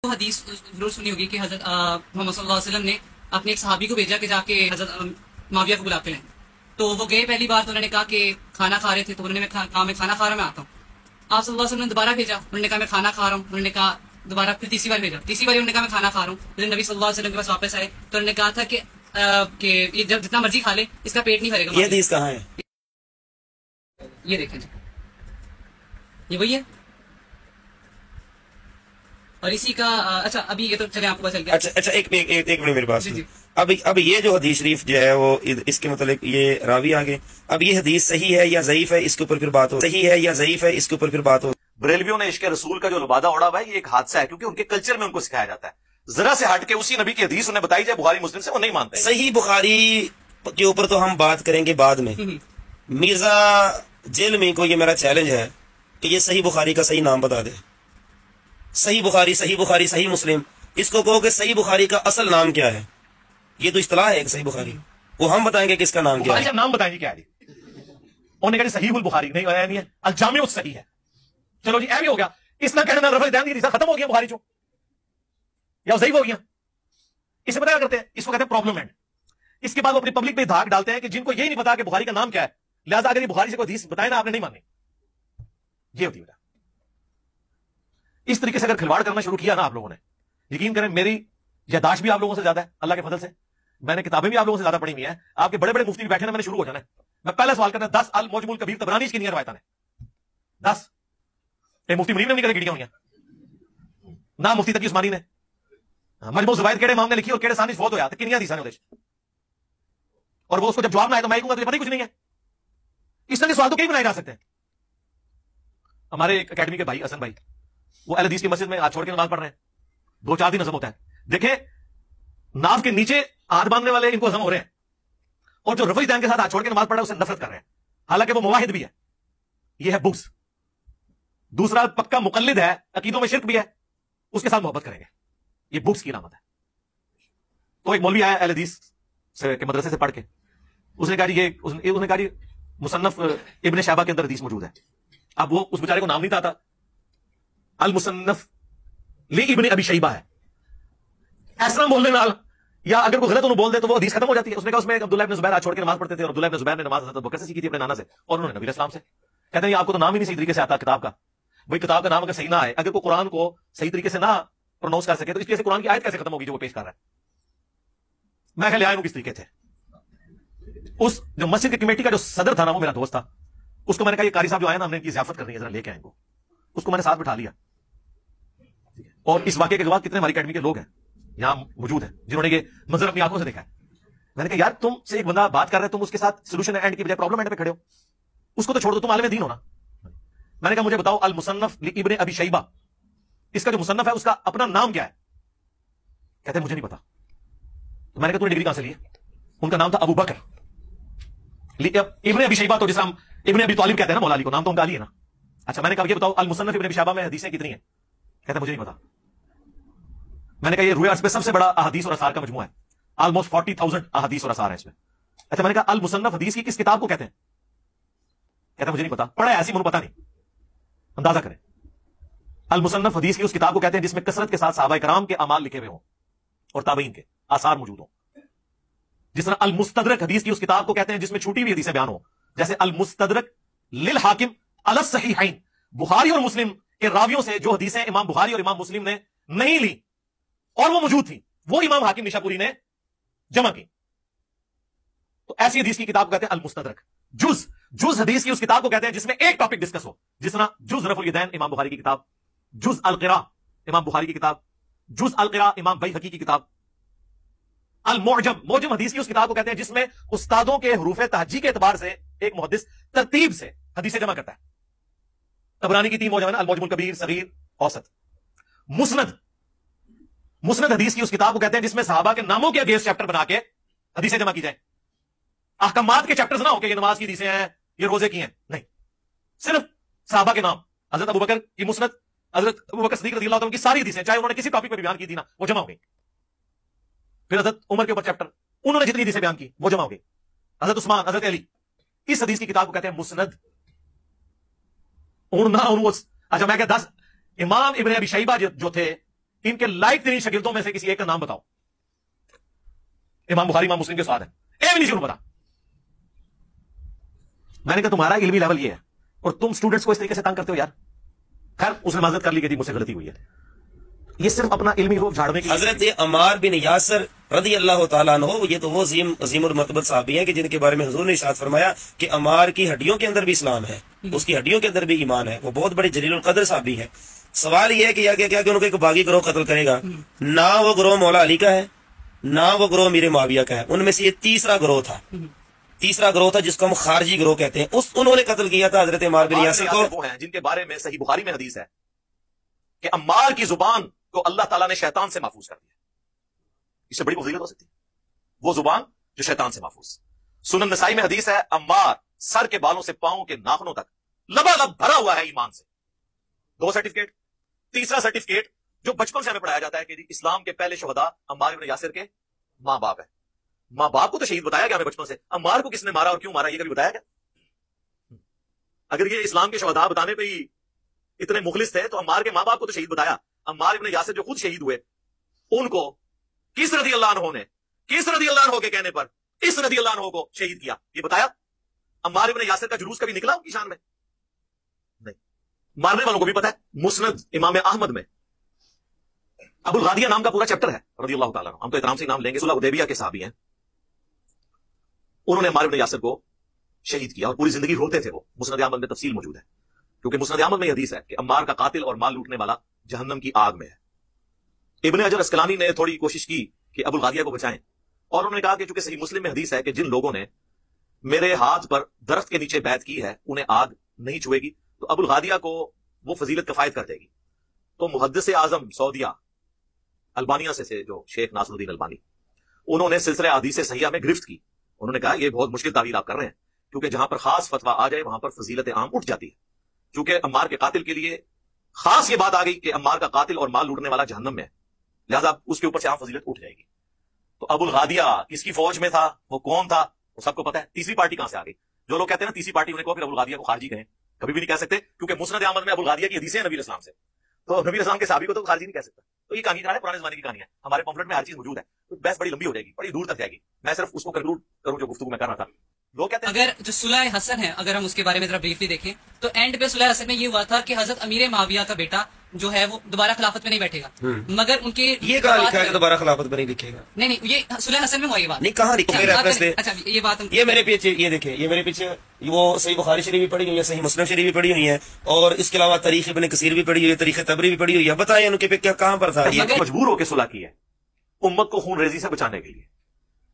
حدیث ضرور سنی ہوگی کہ حضرت محمد صلی اللہ علیہ وسلم نے اپنے ایک صحابی کو بھیجا کہ جا کے حضرت معاویہ کو بلا کے لیں. تو وہ گئے پہلی بار تو انہوں نے کہا کہ کھانا کھا رہے تھے, تو انہوں نے کہا میں کھانا کھا رہا ہوں, میں آتا ہوں. آپ صلی اللہ علیہ وسلم نے دوبارہ بھیجا, انہوں نے کہا میں کھانا کھا رہا ہوں. انہوں نے کہا دوبارہ پھر تیسری بار بھیجا, تیسری بار انہوں نے کہا میں کھانا کھا رہا ہوں. پھر نبی صلی اللہ علیہ وسلم کے پاس واپس آئے تو انہوں نے کہا تھا کہ یہ جب جتنا مرضی کھا لے اس کا پیٹ نہیں بھرے گا. یہ حدیث کہاں ہے؟ یہ دیکھیں جی, یہ وہی ہے. اور اسی کا اچھا ابھی یہ تو چلے آپ کو پتا چل گیا. اچھا ایک منٹ میرے پاس. جی. اب یہ جو حدیث شریف جو ہے وہ اس کے متعلق یہ راوی آگے, اب یہ حدیث صحیح ہے یا ضعیف ہے, اس کے اوپر پھر بات ہو. صحیح ہے یا ضعیف ہے, اس کے اوپر پھر بات ہو. بریلویوں نے عشق رسول کا جو لبادہ اڑا ہوا ہے, یہ ایک حادثہ ہے, کیونکہ ان کے کلچر میں ان کو سکھایا جاتا ہے. ذرا سے ہٹ کے اسی نبی کی حدیث انہیں بتائی جائے بخاری مسلم سے, وہ نہیں مانتے. صحیح بخاری کے اوپر تو ہم بات کریں گے بعد میں. مرزا جیلمی کو یہ میرا چیلنج ہے کہ یہ صحیح بخاری کا صحیح نام بتا دے. صحیح بخاری, صحیح مسلم, اس کو کہو کہ صحیح بخاری کا اصل نام کیا ہے. یہ تو اصطلاح ہے صحیح بخاری, وہ ہم بتائیں گے کس کا نام کیا ہے. نام بتائیں گے کیا ہے. انہوں نے کہا صحیح البخاری نہیں ہے, الجامع الصحیح ہے. چلو جی, بھی ہو گیا. اس نہ کہنا نہ رفع دین دی ختم ہو گیا بخاری, جو یا ضعیف ہو گیا. اسے پتہ کیا کرتے ہیں, اس کو کہتے ہیں پرابلم اینڈ. اس کے بعد وہ اپنی پبلک پہ دھاک ڈالتے ہیں کہ جن کو یہی نہیں پتا کہ بخاری کا نام کیا ہے, لہٰذا اگر یہ بخاری سے کوئی حدیث بتائے نا آپ نے نہیں ماننی. یہ ہوتی ہے. اس طریقے سے اگر کھلواڑ کرنا شروع کیا نا آپ لوگوں نے, یقین کریں میری یاداشت بھی آپ لوگوں سے زیادہ ہے اللہ کے فضل سے. میں نے کتابیں بھی آپ لوگوں سے زیادہ پڑھی ہوئی ہیں. آپ کے بڑے بڑے مفتی بھی بیٹھے نا, میں نے شروع ہو جانا ہے. میں پہلا سوال کرنا ہے 10 المعجم الکبیر طبرانی کی نہیں روایتاں نے 10. مفتی منیر نے نہیں کرے گڑیاں ہوئی ہیں نہ مفتی تقی عثمانی نے. مجموع الزوائد کیڑے امام نے لکھی اور کیڑے ثانی فوت ہویا تو کنیاں حدیثاں نے, اور وہ اس کو جب جواب نہ آئے تو میں کہوں گا تجھے پتہ ہی کچھ نہیں ہے. اس طرح کے سوال تو کئی بنائے جا سکتے ہیں. ہمارے ایک اکیڈمی کے بھائی حسن بھائی, وہ اہل حدیث کی مسجد میں ہاتھ چھوڑ کے نماز پڑھ رہے ہیں, 2-4 دن ہضم ہوتا ہے. دیکھیں ناف کے نیچے ہاتھ باندھنے والے ان کو ہضم ہو رہے ہیں, اور جو رفع دین کے ساتھ ہاتھ چھوڑ کے نماز پڑھ رہا ہے اسے نفرت کر رہے ہیں, حالانکہ وہ مواحد بھی ہے. یہ ہے بغض. دوسرا پکا مقلد ہے, عقیدوں میں شرک بھی ہے, اس کے ساتھ محبت کریں گے. یہ بغض کی علامت ہے. تو ایک مولوی آیا اہل حدیث کے مدرسے سے پڑھ کے, اس نے کہا جی مصنف ابن شہبہ کے اندر حدیث موجود ہے. اب وہ اس بیچارے کو نام نہیں تھا المصنف لی ابن ابی شیبہ ہے. ایسا بولنے نال یا اگر کوئی غلط انہوں بول دے تو وہ حدیث ختم ہو جاتی ہے. اس نے کہا اس میں عبداللہ ابن زبیر چھوڑ کے نماز پڑھتے تھے, اور عبداللہ ابن زبیر نے نماز حضرت ابوبکر سے سیکھی تھی اپنے نانا سے, اور انہوں نے نبی علیہ السلام سے. کہتے ہیں آپ کو تو نام ہی نہیں صحیح طریقے سے آتا کتاب کا. بھائی کتاب کا نام اگر صحیح نہ آئے, اگر کوئی قرآن کو صحیح طریقے سے نہ پروناؤنس کر سکے تو اس لیے قرآن کی آیت کیسے ختم ہوگی جو وہ پیش کر رہا ہے. میں کہ لے آئے ہوں کس طریقے تھے. اس جو مسجد کی کمیٹی کا جو صدر تھا نا, وہ میرا دوست تھا. اس کو میں نے کہا یہ قاری صاحب جو آئے نا, ہم نے ان کی ضیافت کرنی ہے, ذرا لے کے آئیں گے. اس کو میں نے ساتھ بٹھا لیا, اور اس واقعے کے بعد کتنے ہماری اکیڈمی کے لوگ ہیں یہاں موجود ہیں جنہوں نے یہ منظر اپنی آنکھوں سے دیکھا ہے. میں نے کہا یار تم سے ایک بندہ بات کر رہے, تم اس کے ساتھ سولوشن اینڈ کی بجائے پرابلم اینڈ پہ کھڑے ہو. اس کو تو چھوڑ دو, تم عالم دین ہونا. میں نے کہا مجھے بتاؤ المصنف ابن ابی شیبہ, اس کا جو مصنف ہے اس کا اپنا نام کیا ہے؟ کہتے ہیں مجھے نہیں پتا. تو میں نے کہا تو نے ڈگری کہاں سے لی ہے؟ ان کا نام تھا ابو بکر ابن ابی شیبہ, تو جس ہم ابن ابی طالب کہتے ہیں نا مولا علی کو, نام تو ان کا علی ہے نا. اچھا میں نے کہا یہ بتاؤ المصنف ابن ابی شیبہ میں حدیثیں کتنی ہیں؟ کہتے ہیں مجھے نہیں پتا. میں نے کہا یہ روئے عرض پہ سب سے بڑا احادیث اور اثار کا مجموعہ ہے, آلموسٹ 40,000 احادیث اور اثار ہیں اس میں. اچھا میں نے کہا المصنف حدیث کی کس کتاب کو کہتے ہیں؟ کہتے ہیں مجھے نہیں پتا. پڑھا ہے ایسی منو پتا نہیں, اندازہ کریں. المصنف حدیث کی اس کتاب کو کہتے ہیں جس میں کثرت کے ساتھ صحابہ کرام کے اعمال لکھے ہوئے ہوں اور تابعین کے آثار موجود ہوں. جس طرح المستدرک حدیث کی اس کتاب کو کہتے ہیں جس میں چھوٹی ہوئی حدیثیں بیان ہوں, جیسے المستدرک للحاکم علی الصحیحین, بخاری اور مسلم کے راویوں سے جو حدیثیں امام بخاری اور امام مسلم نے نہیں لی اور وہ موجود تھی, وہ امام حاکم نشاپوری نے جمع کی. تو ایسی حدیث کی کتاب کو کہتے ہیں المستدرک. جز حدیث کی اس کتاب کو کہتے ہیں جس میں ایک ٹاپک ڈسکس ہو, جس طرح جز رفع الیدین امام بخاری کی کتاب, جز القراء امام بخاری کی کتاب, جز القراء امام بیہقی کی کتاب. موجم حدیث کی اس کتاب کو کہتے ہیں جس میں استادوں کے حروف تہجی کے اعتبار سے ایک محدث ترتیب سے حدیثیں جمع کرتا ہے. طبرانی کی 3 موجم ہے نا, الموجم الکبیر, صغیر, اوسط. مسند حدیث کی اس کتاب کو کہتے ہیں جس میں صحابہ کے ناموں کے اگینسٹ چیپٹر بنا کے حدیثیں جمع کی جائیں. احکامات کے چیپٹرز نہ ہو کہ یہ نماز کی حدیثیں ہیں, یہ روزے کی ہیں, نہیں, صرف صحابہ کے نام. حضرت ابوبکر کی مسند, حضرت ابوبکر صدیق رضی اللہ عنہ کی ساری حدیثیں چاہے انہوں نے کسی ٹاپک پہ بیان کی تھی نا, وہ جمع ہو گئی. پھر حضرت عمر کے اوپر چیپٹر, انہوں نے جتنی حدیثیں بیان کی وہ جمع ہو گئی. حضرت عثمان, حضرت علی, اس حدیث کی کتاب کو کہتے ہیں مسند. اچھا میں کہ 10 امام ابن ابی شیبہ جو تھے ان کے لائق ترین شاگردوں میں سے کسی ایک کا نام بتاؤ. امام بخاری امام مسلم کے ساتھ ہے, ایک نہیں پتا. میں نے کہا تمہارا علمی لیول یہ ہے اور تم اسٹوڈنٹس کو اس طریقے سے تنگ کرتے ہو یار. خیر اس نے معذرت کر لی کہ مجھ سے غلطی ہوئی ہے. یہ صرف اپنا علمی روپ جھاڑنے کی. حضرت عمار بن یاسر رضی اللہ تعالیٰ عنہ, یہ تو وہ عظیم المرتبت صحابی ہیں کہ جن کے بارے میں حضور نے ارشاد فرمایا کہ عمار کی ہڈیوں کے اندر بھی اسلام ہے, اس کی ہڈیوں کے اندر بھی ایمان ہے. وہ بہت بڑے جلیل القدر صحابی ہیں. سوال یہ ہے کہ کیا کہ ان کو ایک باغی گروہ قتل کرے گا. نہ وہ گروہ مولا علی کا ہے, نہ وہ گروہ میر معاویہ کا ہے. ان میں سے یہ تیسرا گروہ تھا جس کو ہم خارجی گروہ کہتے ہیں. انہوں نے قتل کیا تھا حضرت عمار بن یاسر کو. وہ ہیں جن کے بارے میں صحیح بخاری میں حدیث ہے کہ عمار کی زبان کو اللہ تعالیٰ نے شیطان سے محفوظ کر دیا. اس سے بڑی فضیلت ہو سکتی ہے وہ زبان جو شیطان سے محفوظ. سنن نسائی میں حدیث ہے عمار سر کے بالوں سے پاؤں کے ناخنوں تک لبالب بھرا ہوا ہے ایمان سے. 2 سرٹیفکیٹ. تیسرا سرٹیفکیٹ جو بچپن سے ہمیں پڑھایا جاتا ہے کہ اسلام کے پہلے شہداء عمار بن یاسر کے ماں باپ ہے. ماں باپ کو تو شہید بتایا گیا ہمیں بچپن سے, عمار کو کس نے مارا اور کیوں مارا یہ کبھی بتایا گیا؟ اگر یہ اسلام کے شہداء بتانے پہ ہی اتنے مخلص تھے تو عمار کے ماں باپ کو تو شہید بتایا. عمار بن یاسر جو خود شہید ہوئے ان کو کس رضی اللہ عنہ نے کس رضی اللہ عنہ کے کہنے پر اس رضی اللہ عنہ کو شہید کیا یہ بتایا؟ عمار بن یاسر کا جلوس کبھی نکلا ان کی شان میں؟ نہیں. مارنے والوں کو بھی پتا ہے. مسند امام احمد میں ابو الغادیہ نام کا پورا چیپٹر ہے رضی اللہ تعالیٰ عنہ. ہم تو احترام سے نام لیں گے. صلح حدیبیہ کے صحابی ہیں. انہوں نے عمار بن یاسر کو شہید کیا اور پوری زندگی روتے تھے. وہ مسند احمد میں تفصیل موجود ہے کیونکہ مسند احمد میں یہ حدیث ہے کہ عمار کا قاتل اور مال لوٹنے والا جہنم کی آگ میں ہے. ابن حجر اسقلانی نے تھوڑی کوشش کی کہ ابو الغادیہ کو بچائیں اور انہوں نے کہا کہ چونکہ صحیح مسلم میں حدیث ہے کہ جن لوگوں نے میرے ہاتھ پر درخت کے نیچے بیعت کی ہے انہیں آگ نہیں چھوئے گی, تو ابو الغادیہ کو وہ فضیلت کفایت کر دے گی. تو محدث اعظم سعودیہ البانیہ سے جو شیخ ناصر الدین البانی, انہوں نے سلسلہ احادیث صحیحہ میں گرفت کی. انہوں نے کہا یہ بہت مشکل تعویل آپ کر رہے ہیں کیونکہ جہاں پر خاص فتویٰ آ جائے وہاں پر فضیلت عام اٹھ جاتی ہے. چونکہ عمار کے قاتل کے لیے خاص یہ بات آ گئی کہ عمار کا قاتل اور مال لوٹنے والا جہنم میں ہے, لہذا اس کے اوپر سے عام فضیلت اٹھ جائے گی. تو ابو الغادیہ کس کی فوج میں تھا, وہ کون تھا, وہ سب کو پتا ہے. تیسری پارٹی کہاں سے آ گئی؟ جو لوگ کہتے ہیں نا تیسری پارٹی, انہیں کو پھر ابو الغادیہ کو خارجی کہیں. کبھی بھی نہیں کہہ سکتے کیونکہ مسند احمد میں ابو الغادیہ کی حدیثیں ہیں نبی اسلام سے, تو نبی اسلام کے صحابی کو تو خارجی نہیں کہہ سکتا. تو یہ کہانی جو ہے پرانے زمانے کی کہانی ہے. ہمارے پمفلٹ میں ہر چیز موجود ہے. تو بحث بڑی لمبی ہو جائے گی, بڑی دور تک جائے گی. میں صرف اس کو کنکلوڈ کروں جو گفتگو میں کر رہا تھا. لوگ کہتے ہیں اگر جو صلح حسن ہے, اگر ہم اس کے بارے میں ذرا بریفلی دیکھیں تو اینڈ پہ صلح حسن میں یہ ہوا تھا کہ حضرت امیر معاویہ کا بیٹا جو ہے وہ دوبارہ خلافت میں نہیں بیٹھے گا, مگر ان کی یہ کہاں لکھا ہے کہ دوبارہ خلافت میں نہیں لکھے گا؟ نہیں یہ صلح حسن میں ہوا یہ بات. نہیں کہاں لکھا ہے؟ اچھا یہ بات یہ میرے پیچھے یہ دیکھیں, یہ میرے پیچھے وہ صحیح بخاری شریف بھی پڑھی ہوئی ہے, صحیح مسلم شریف بھی پڑھی ہوئی ہے, اور اس کے علاوہ تاریخ ابن کثیر بھی پڑھی ہوئی ہے, تاریخ طبری بھی پڑھی ہوئی ہے. بتائیں ان کے پہ کیا کہاں پر تھا؟ یہ مجبور ہو کے صلح کی ہے امت کو خون ریزی سے بچانے کے لیے.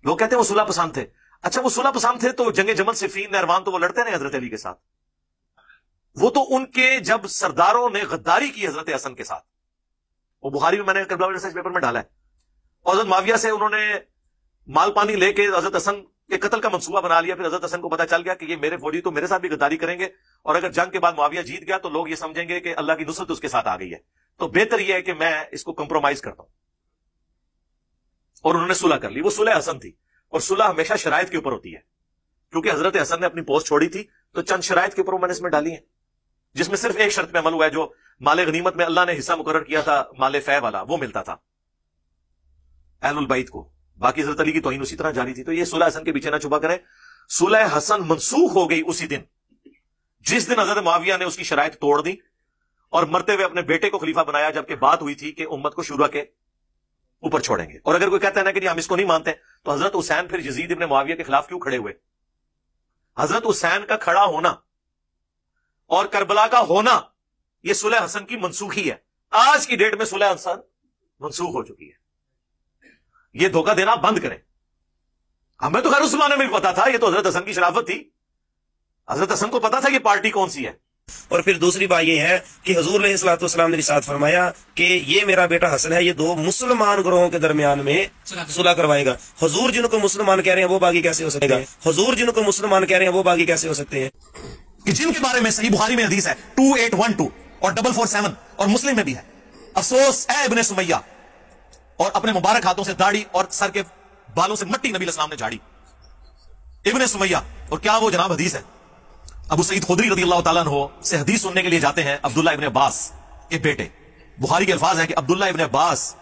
لوگ کہتے ہیں وہ صلح پسند تھے. اچھا وہ صلح پسند تھے تو جنگ جمل صفین نہروان تو وہ لڑتے رہے حضرت علی کے ساتھ. وہ تو ان کے جب سرداروں نے غداری کی حضرت حسن کے ساتھ, وہ بخاری میں نے کربلا ریسرچ پیپر میں ڈالا ہے, اور حضرت معاویہ سے انہوں نے مال پانی لے کے حضرت حسن کے قتل کا منصوبہ بنا لیا. پھر حضرت حسن کو پتا چل گیا کہ یہ میرے فوجی تو میرے ساتھ بھی غداری کریں گے, اور اگر جنگ کے بعد معاویہ جیت گیا تو لوگ یہ سمجھیں گے کہ اللہ کی نصرت اس کے ساتھ آ گئی ہے, تو بہتر یہ ہے کہ میں اس کو کمپرومائز کرتا ہوں. اور انہوں نے صلح کر لی. وہ صلح حسن تھی, اور صلح ہمیشہ شرائط کے اوپر ہوتی ہے. کیونکہ حضرت حسن نے اپنی پوسٹ چھوڑی تھی تو چند شرائط کے اوپر میں نے اس میں ڈالی ہیں, جس میں صرف ایک شرط پہ عمل ہوا ہے. جو مال غنیمت میں اللہ نے حصہ مقرر کیا تھا مال فے والا, وہ ملتا تھا اہل البیت کو. باقی حضرت علی کی توہین اسی طرح جاری تھی. تو یہ صلح حسن کے پیچھے نہ چھپا کریں. صلح حسن منسوخ ہو گئی اسی دن جس دن حضرت معاویہ نے اس کی شرائط توڑ دی اور مرتے ہوئے اپنے بیٹے کو خلیفہ بنایا, جبکہ بات ہوئی تھی کہ امت کو شورا کے اوپر چھوڑیں گے. اور اگر کوئی کہتا ہے نا کہ ہم اس کو نہیں مانتے, تو حضرت حسین پھر یزید ابن معاویہ کے خلاف کیوں کھڑے ہوئے؟ حضرت حسین کا کھڑا ہونا اور کربلا کا ہونا یہ صلح حسن کی منسوخی ہے. آج کی ڈیٹ میں صلح حسن منسوخ ہو چکی ہے. یہ دھوکہ دینا بند کریں. ہمیں تو خیر اس زمانے میں بھی پتا تھا, یہ تو حضرت حسن کی شرافت تھی. حضرت حسن کو پتا تھا یہ پارٹی کون سی ہے. اور پھر دوسری بات یہ ہے کہ حضور علیہ الصلوۃ والسلام نے ارشاد فرمایا کہ یہ میرا بیٹا حسن ہے, یہ 2 مسلمان گروہوں کے درمیان میں صلح کروائے گا. حضور جن کو مسلمان کہہ رہے ہیں وہ باغی کیسے ہو سکے گا؟ حضور جن کو مسلمان کہہ رہے ہیں وہ باغی کیسے ہو سکتے ہیں؟ کہ جن کے بارے میں صحیح بخاری میں حدیث ہے 2812 اور 447 اور مسلم میں بھی ہے, افسوس اے ابن سمیہ, اور اپنے مبارک ہاتھوں سے داڑھی اور سر کے بالوں سے مٹی نبی الاسلام نے جھاڑی. ابن سمیہ, اور کیا وہ جناب حدیث ہے. ابو سعید خدری رضی اللہ تعالیٰ عنہ سے حدیث سننے کے لیے جاتے ہیں عبداللہ ابن عباس کے بیٹے, بخاری کے الفاظ ہیں کہ عبداللہ ابن عباس